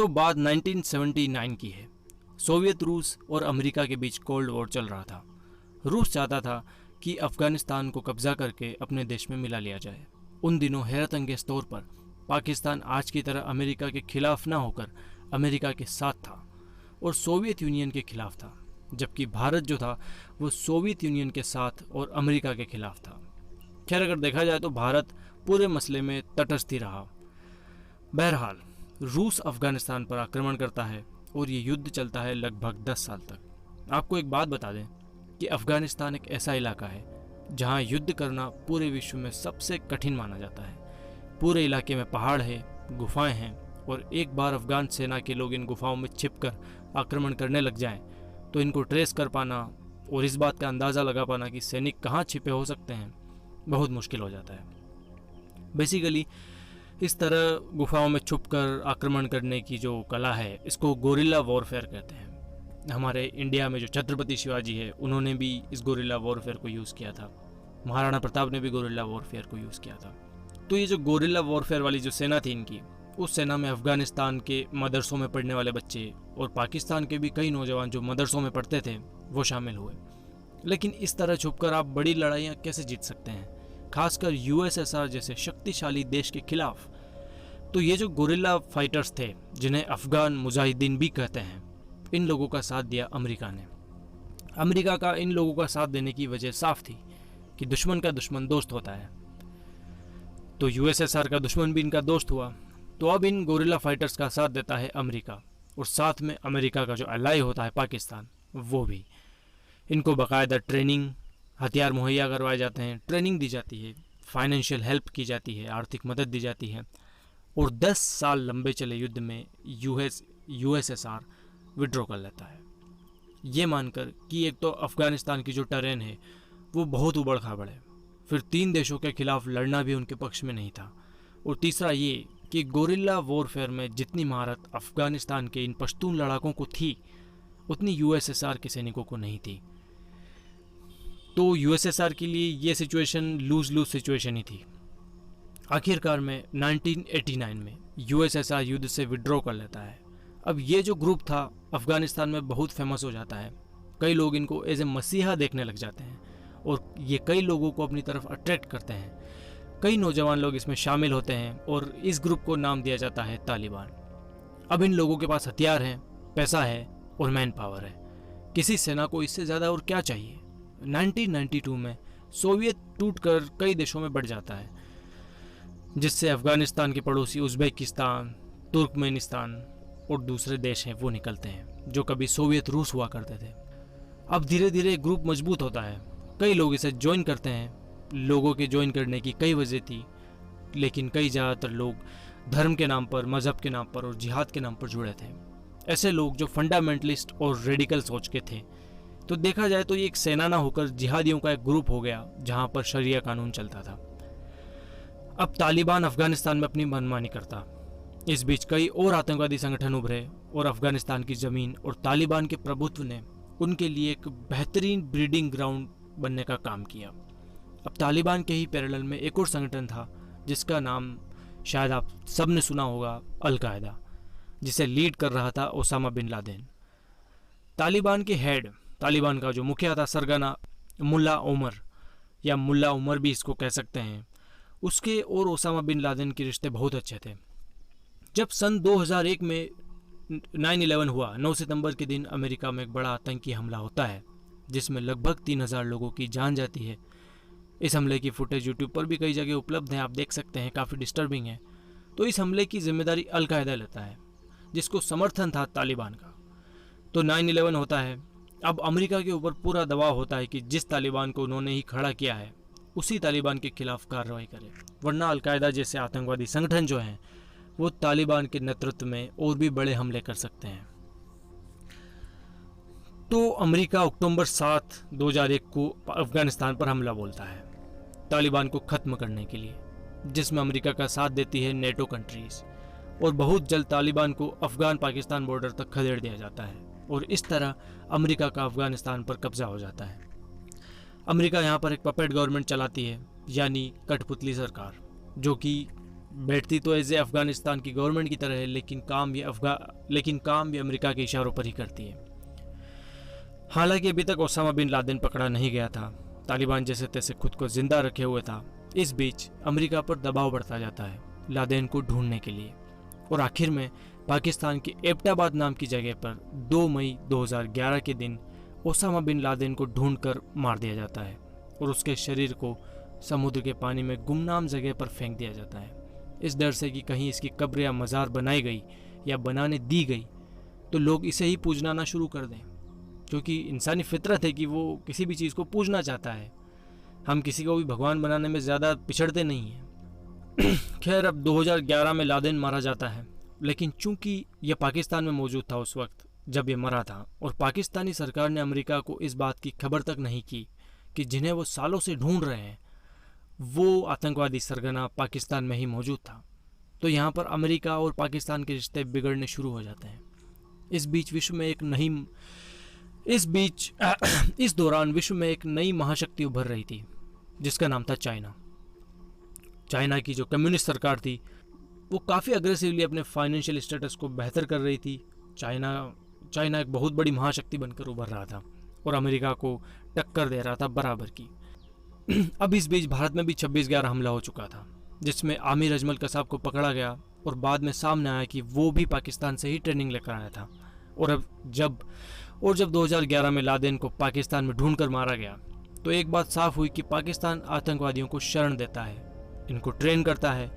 तो बात 1979 की है। सोवियत रूस और अमेरिका के बीच कोल्ड वॉर चल रहा था। रूस चाहता था कि अफगानिस्तान को कब्जा करके अपने देश में मिला लिया जाए। उन दिनों हैरत अंगेज तौर पर पाकिस्तान आज की तरह अमेरिका के खिलाफ ना होकर अमेरिका के साथ था और सोवियत यूनियन के खिलाफ था, जबकि भारत जो था वो सोवियत यूनियन के साथ और अमेरिका के खिलाफ था। खैर, अगर देखा जाए तो भारत पूरे मसले में तटस्थ ही रहा। बहरहाल, रूस अफगानिस्तान पर आक्रमण करता है और ये युद्ध चलता है लगभग 10 साल तक। आपको एक बात बता दें कि अफगानिस्तान एक ऐसा इलाका है जहां युद्ध करना पूरे विश्व में सबसे कठिन माना जाता है। पूरे इलाके में पहाड़ है, गुफाएं हैं, और एक बार अफगान सेना के लोग इन गुफाओं में छिपकर आक्रमण करने लग जाएं तो इनको ट्रेस कर पाना और इस बात का अंदाज़ा लगा पाना कि सैनिक कहाँ छिपे हो सकते हैं बहुत मुश्किल हो जाता है। बेसिकली इस तरह गुफाओं में छुपकर आक्रमण करने की जो कला है, इसको गोरिल्ला वॉरफेयर कहते हैं। हमारे इंडिया में जो छत्रपति शिवाजी है, उन्होंने भी इस गोरिल्ला वॉरफेयर को यूज़ किया था। महाराणा प्रताप ने भी गोरिल्ला वॉरफेयर को यूज़ किया था। तो ये जो गोरिल्ला वॉरफेयर वाली जो सेना थी इनकी, उस सेना में अफगानिस्तान के मदरसों में पढ़ने वाले बच्चे और पाकिस्तान के भी कई नौजवान जो मदरसों में पढ़ते थे वो शामिल हुए। लेकिन इस तरह छुपकर आप बड़ी लड़ाइयाँ कैसे जीत सकते हैं, खासकर यूएसएसआर जैसे शक्तिशाली देश के खिलाफ। तो ये जो गोरिल्ला फाइटर्स थे, जिन्हें अफगान मुजाहिदीन भी कहते हैं, इन लोगों का साथ दिया अमेरिका ने। अमेरिका का इन लोगों का साथ देने की वजह साफ थी कि दुश्मन का दुश्मन दोस्त होता है। तो यूएसएसआर का दुश्मन भी इनका दोस्त हुआ। तो अब इन गोरिल्ला फाइटर्स का साथ देता है अमेरिका, और साथ में अमेरिका का जो अलाई होता है पाकिस्तान, वो भी। इनको बाकायदा ट्रेनिंग, हथियार मुहैया करवाए जाते हैं, ट्रेनिंग दी जाती है, फाइनेंशियल हेल्प की जाती है, आर्थिक मदद दी जाती है, और 10 साल लंबे चले युद्ध में यूएसएसआर विड्रॉ कर लेता है, ये मानकर कि एक तो अफगानिस्तान की जो टेरेन है वो बहुत उबड़ खाबड़ है, फिर 3 देशों के खिलाफ लड़ना भी उनके पक्ष में नहीं था, और तीसरा ये कि गोरिल्ला वॉरफेयर में जितनी महारत अफगानिस्तान के इन पश्तून लड़ाकों को थी, उतनी यूएसएसआर के सैनिकों को नहीं थी। तो यूएसएसआर के लिए ये सिचुएशन लूज सिचुएशन ही थी। आखिरकार में 1989 में यूएसएसआर युद्ध से विड्रॉ कर लेता है। अब ये जो ग्रुप था अफगानिस्तान में बहुत फेमस हो जाता है। कई लोग इनको एज ए मसीहा देखने लग जाते हैं और ये कई लोगों को अपनी तरफ अट्रैक्ट करते हैं। कई नौजवान लोग इसमें शामिल होते हैं और इस ग्रुप को नाम दिया जाता है तालिबान। अब इन लोगों के पास हथियार हैं, पैसा है और मैन पावर है। किसी सेना को इससे ज़्यादा और क्या चाहिए। 1992 में सोवियत टूटकर कई देशों में बढ़ जाता है, जिससे अफगानिस्तान के पड़ोसी उज़्बेकिस्तान, तुर्कमेनिस्तान और दूसरे देश हैं वो निकलते हैं, जो कभी सोवियत रूस हुआ करते थे। अब धीरे धीरे ग्रुप मजबूत होता है, कई लोग इसे ज्वाइन करते हैं। लोगों के ज्वाइन करने की कई वजह थी, लेकिन कई ज़्यादातर लोग धर्म के नाम पर, मज़हब के नाम पर और जिहाद के नाम पर जुड़े थे। ऐसे लोग जो फंडामेंटलिस्ट और रेडिकल सोच के थे। तो देखा जाए तो ये एक सेना ना होकर जिहादियों का एक ग्रुप हो गया, जहां पर शरिया कानून चलता था। अब तालिबान अफगानिस्तान में अपनी मनमानी करता। इस बीच कई और आतंकवादी संगठन उभरे और अफगानिस्तान की ज़मीन और तालिबान के प्रभुत्व ने उनके लिए एक बेहतरीन ब्रीडिंग ग्राउंड बनने का काम किया। अब तालिबान के ही पैरेलल में एक और संगठन था जिसका नाम शायद आप सब ने सुना होगा, अल-कायदा, जिसे लीड कर रहा था ओसामा बिन लादेन। तालिबान के हेड, तालिबान का जो मुखिया था सरगना मुल्ला उमर, या मुल्ला उमर भी इसको कह सकते हैं, उसके और ओसामा बिन लादेन के रिश्ते बहुत अच्छे थे। जब सन 2001 में 9/11 हुआ, 9 सितंबर के दिन अमेरिका में एक बड़ा आतंकी हमला होता है जिसमें लगभग 3000 लोगों की जान जाती है। इस हमले की फुटेज यूट्यूब पर भी कई जगह उपलब्ध है, आप देख सकते हैं, काफ़ी डिस्टर्बिंग है। तो इस हमले की जिम्मेदारी अल-कायदा लेता है, जिसको समर्थन था तालिबान का। तो 9/11 होता है। अब अमेरिका के ऊपर पूरा दबाव होता है कि जिस तालिबान को उन्होंने ही खड़ा किया है उसी तालिबान के खिलाफ कार्रवाई करे, वरना अल-कायदा जैसे आतंकवादी संगठन जो हैं वो तालिबान के नेतृत्व में और भी बड़े हमले कर सकते हैं। तो अमेरिका अक्टूबर 7, 2001 को अफगानिस्तान पर हमला बोलता है तालिबान को ख़त्म करने के लिए, जिसमें अमेरिका का साथ देती है नेटो कंट्रीज़, और बहुत जल्द तालिबान को अफगान पाकिस्तान बॉर्डर तक खदेड़ दिया जाता है और इस तरह अमेरिका का अफगानिस्तान पर कब्जा हो जाता है। अमेरिका यहाँ पर एक पपेट गवर्नमेंट चलाती है, यानी कठपुतली सरकार, जो कि बैठती तो ऐसे अफगानिस्तान की गवर्नमेंट की तरह है, लेकिन काम ये अमेरिका के इशारों पर ही करती है। हालांकि अभी तक ओसामा बिन लादेन पकड़ा नहीं गया था, तालिबान जैसे तैसे खुद को जिंदा रखे हुए था। इस बीच अमेरिका पर दबाव बढ़ता जाता है लादेन को ढूंढने के लिए, और आखिर में पाकिस्तान के एबटाबाद नाम की जगह पर 2 मई 2011 के दिन ओसामा बिन लादेन को ढूंढकर मार दिया जाता है और उसके शरीर को समुद्र के पानी में गुमनाम जगह पर फेंक दिया जाता है, इस डर से कि कहीं इसकी कब्र या मज़ार बनाई गई या बनाने दी गई तो लोग इसे ही पूजना ना शुरू कर दें, क्योंकि इंसानी फितरत है कि वो किसी भी चीज़ को पूजना चाहता है। हम किसी को भी भगवान बनाने में ज़्यादा पिछड़ते नहीं हैं। खैर, अब 2011 में लादेन मारा जाता है, लेकिन चूंकि यह पाकिस्तान में मौजूद था उस वक्त जब ये मरा था, और पाकिस्तानी सरकार ने अमेरिका को इस बात की खबर तक नहीं की कि जिन्हें वो सालों से ढूंढ रहे हैं वो आतंकवादी सरगना पाकिस्तान में ही मौजूद था, तो यहाँ पर अमेरिका और पाकिस्तान के रिश्ते बिगड़ने शुरू हो जाते हैं। इस दौरान विश्व में एक नई महाशक्ति उभर रही थी जिसका नाम था चाइना। चाइना की जो कम्युनिस्ट सरकार थी वो काफ़ी अग्रेसिवली अपने फाइनेंशियल स्टेटस को बेहतर कर रही थी। चाइना एक बहुत बड़ी महाशक्ति बनकर उभर रहा था और अमेरिका को टक्कर दे रहा था बराबर की। अब इस बीच भारत में भी 26/11 हमला हो चुका था, जिसमें आमिर अजमल कसाब को पकड़ा गया और बाद में सामने आया कि वो भी पाकिस्तान से ही ट्रेनिंग लेकर आया था। और जब 2011 में लादेन को पाकिस्तान में ढूंढकर मारा गया तो एक बात साफ हुई कि पाकिस्तान आतंकवादियों को शरण देता है, इनको ट्रेन करता है,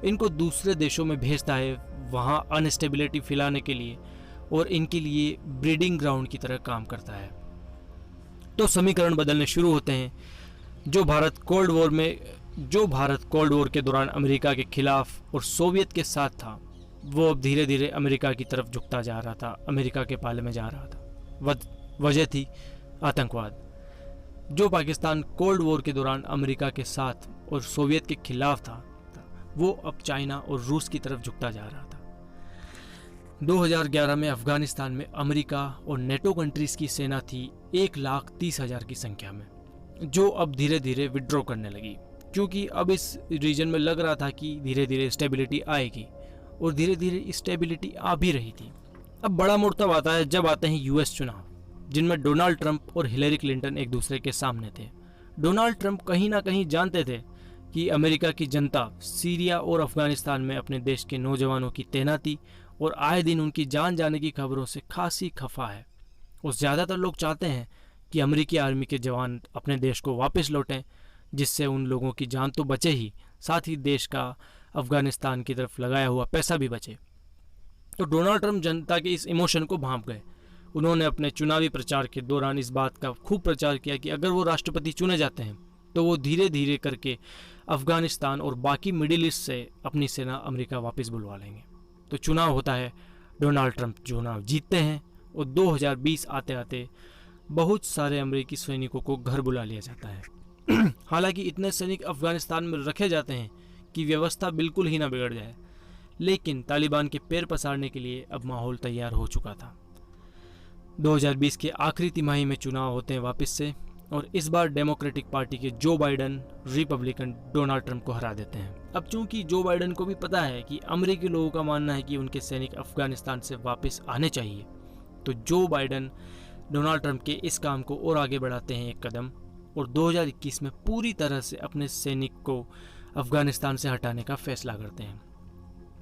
इनको दूसरे देशों में भेजता है वहाँ अनस्टेबिलिटी फैलाने के लिए और इनके लिए ब्रीडिंग ग्राउंड की तरह काम करता है। तो समीकरण बदलने शुरू होते हैं। जो भारत कोल्ड वॉर के दौरान अमेरिका के खिलाफ और सोवियत के साथ था, वो अब धीरे धीरे अमेरिका की तरफ झुकता जा रहा था, अमेरिका के पाले में जा रहा था। वजह थी आतंकवाद। जो पाकिस्तान कोल्ड वॉर के दौरान अमेरिका के साथ और सोवियत के खिलाफ था, वो अब चाइना और रूस की तरफ झुकता जा रहा था। 2011 में अफगानिस्तान में अमेरिका और नेटो कंट्रीज की सेना थी 1,30,000 की संख्या में, जो अब धीरे धीरे विड्रॉ करने लगी, क्योंकि अब इस रीजन में लग रहा था कि धीरे धीरे स्टेबिलिटी आएगी, और धीरे धीरे स्टेबिलिटी आ भी रही थी। अब बड़ा मोड़ तब आता है जब आते हैं यूएस चुनाव, जिनमें डोनाल्ड ट्रंप और हिलेरी क्लिंटन एक दूसरे के सामने थे। डोनाल्ड ट्रंप कहीं ना कहीं जानते थे कि अमेरिका की जनता सीरिया और अफगानिस्तान में अपने देश के नौजवानों की तैनाती और आए दिन उनकी जान जाने की खबरों से खासी खफा है, और ज़्यादातर लोग चाहते हैं कि अमेरिकी आर्मी के जवान अपने देश को वापस लौटें, जिससे उन लोगों की जान तो बचे ही, साथ ही देश का अफगानिस्तान की तरफ लगाया हुआ पैसा भी बचे। तो डोनाल्ड ट्रंप जनता के इस इमोशन को भांप गए। उन्होंने अपने चुनावी प्रचार के दौरान इस बात का खूब प्रचार किया कि अगर वो राष्ट्रपति चुने जाते हैं तो वो धीरे धीरे करके अफगानिस्तान और बाकी मिडिल ईस्ट से अपनी सेना अमेरिका वापस बुलवा लेंगे। तो चुनाव होता है, डोनाल्ड ट्रंप चुनाव जीतते हैं और 2020 आते आते बहुत सारे अमेरिकी सैनिकों को घर बुला लिया जाता है। हालांकि इतने सैनिक अफगानिस्तान में रखे जाते हैं कि व्यवस्था बिल्कुल ही ना बिगड़ जाए, लेकिन तालिबान के पैर पसारने के लिए अब माहौल तैयार हो चुका था। 2020 के आखिरी तिमाही में चुनाव होते हैं वापस से, और इस बार डेमोक्रेटिक पार्टी के जो बाइडन रिपब्लिकन डोनाल्ड ट्रंप को हरा देते हैं। अब चूंकि जो बाइडन को भी पता है कि अमेरिकी लोगों का मानना है कि उनके सैनिक अफगानिस्तान से वापस आने चाहिए, तो जो बाइडन डोनाल्ड ट्रंप के इस काम को और आगे बढ़ाते हैं एक कदम, और 2021 में पूरी तरह से अपने सैनिक को अफगानिस्तान से हटाने का फैसला करते हैं।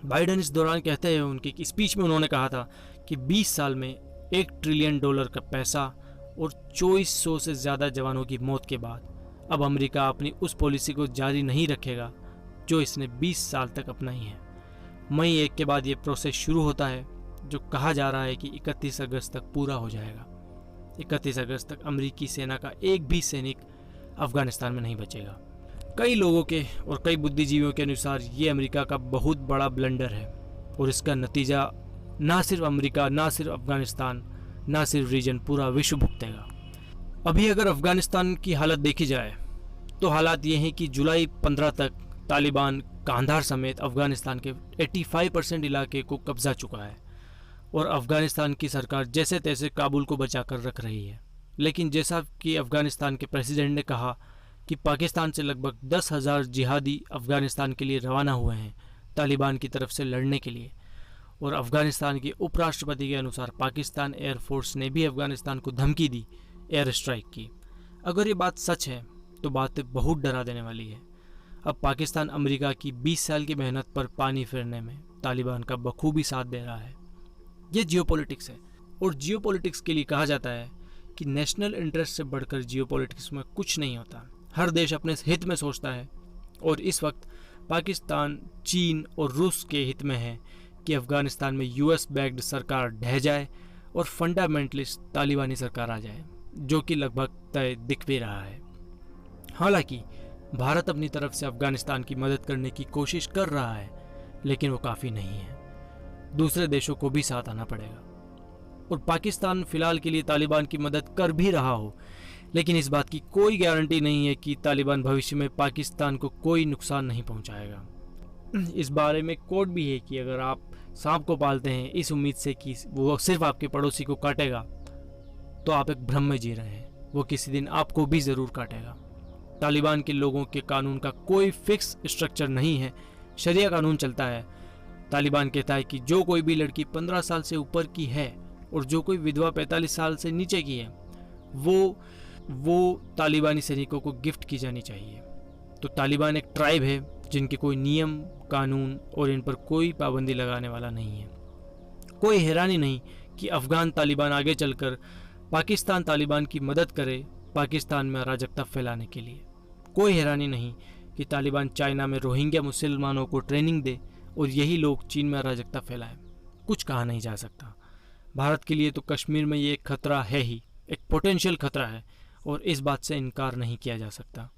बाइडन इस दौरान कहते हैं, उनकी स्पीच में उन्होंने कहा था कि 20 साल में $1 ट्रिलियन का पैसा और 2400 से ज़्यादा जवानों की मौत के बाद अब अमेरिका अपनी उस पॉलिसी को जारी नहीं रखेगा जो इसने 20 साल तक अपनाई है। मई 1 के बाद ये प्रोसेस शुरू होता है, जो कहा जा रहा है कि 31 अगस्त तक पूरा हो जाएगा। 31 अगस्त तक अमेरिकी सेना का एक भी सैनिक अफगानिस्तान में नहीं बचेगा। कई लोगों के और कई बुद्धिजीवियों के अनुसार ये अमेरिका का बहुत बड़ा ब्लंडर है, और इसका नतीजा ना सिर्फ अमेरिका, ना सिर्फ अफगानिस्तान, ना सिर्फ रीजन, पूरा विश्व भुगतेगा। अभी अगर अफगानिस्तान की हालत देखी जाए तो हालात ये हैं कि जुलाई 15 तक तालिबान कांधार समेत अफगानिस्तान के 85% इलाके को कब्जा चुका है, और अफगानिस्तान की सरकार जैसे तैसे काबुल को बचाकर रख रही है। लेकिन जैसा कि अफगानिस्तान के प्रेसिडेंट ने कहा कि पाकिस्तान से लगभग 10,000 जिहादी अफगानिस्तान के लिए रवाना हुए हैं, तालिबान की तरफ से लड़ने के लिए, और अफ़गानिस्तान के उपराष्ट्रपति के अनुसार पाकिस्तान एयरफोर्स ने भी अफ़गानिस्तान को धमकी दी एयर स्ट्राइक की। अगर ये बात सच है तो बात बहुत डरा देने वाली है। अब पाकिस्तान अमेरिका की 20 साल की मेहनत पर पानी फेरने में तालिबान का बखूबी साथ दे रहा है। ये जियोपॉलिटिक्स है, और जियोपॉलिटिक्स के लिए कहा जाता है कि नेशनल इंटरेस्ट से बढ़कर जियोपॉलिटिक्स में कुछ नहीं होता। हर देश अपने हित में सोचता है, और इस वक्त पाकिस्तान, चीन और रूस के हित में है कि अफ़गानिस्तान में यूएस बैक्ड सरकार ढह जाए और फंडामेंटलिस्ट तालिबानी सरकार आ जाए, जो कि लगभग तय दिख भी रहा है। हालांकि भारत अपनी तरफ से अफ़गानिस्तान की मदद करने की कोशिश कर रहा है, लेकिन वो काफ़ी नहीं है। दूसरे देशों को भी साथ आना पड़ेगा। और पाकिस्तान फिलहाल के लिए तालिबान की मदद कर भी रहा हो, लेकिन इस बात की कोई गारंटी नहीं है कि तालिबान भविष्य में पाकिस्तान को कोई नुकसान नहीं पहुंचाएगा। इस बारे में कोट भी है कि अगर आप सांप को पालते हैं इस उम्मीद से कि वो सिर्फ आपके पड़ोसी को काटेगा, तो आप एक भ्रम में जी रहे हैं। वो किसी दिन आपको भी ज़रूर काटेगा। तालिबान के लोगों के कानून का कोई फिक्स स्ट्रक्चर नहीं है, शरिया कानून चलता है। तालिबान कहता है कि जो कोई भी लड़की 15 साल से ऊपर की है और जो कोई विधवा 45 साल से नीचे की है, वो तालिबानी सैनिकों को गिफ्ट की जानी चाहिए। तो तालिबान एक ट्राइब है जिनके कोई नियम, कानून और इन पर कोई पाबंदी लगाने वाला नहीं है। कोई हैरानी नहीं कि अफ़गान तालिबान आगे चलकर पाकिस्तान तालिबान की मदद करे पाकिस्तान में अराजकता फैलाने के लिए। कोई हैरानी नहीं कि तालिबान चाइना में रोहिंग्या मुसलमानों को ट्रेनिंग दे और यही लोग चीन में अराजकता फैलाएं। कुछ कहा नहीं जा सकता। भारत के लिए तो कश्मीर में ये एक खतरा है ही, एक पोटेंशियल खतरा है, और इस बात से इनकार नहीं किया जा सकता।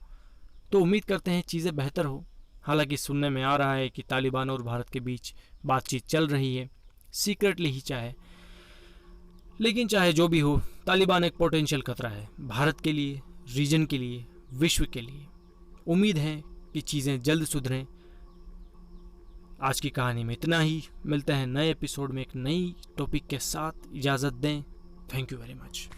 तो उम्मीद करते हैं चीज़ें बेहतर हो। हालांकि सुनने में आ रहा है कि तालिबान और भारत के बीच बातचीत चल रही है, सीक्रेटली ही चाहे, लेकिन चाहे जो भी हो, तालिबान एक पोटेंशियल खतरा है भारत के लिए, रीजन के लिए, विश्व के लिए। उम्मीद है कि चीज़ें जल्द सुधरें। आज की कहानी में इतना ही। मिलते हैं नए एपिसोड में एक नई टॉपिक के साथ। इजाज़त दें। Thank you very much.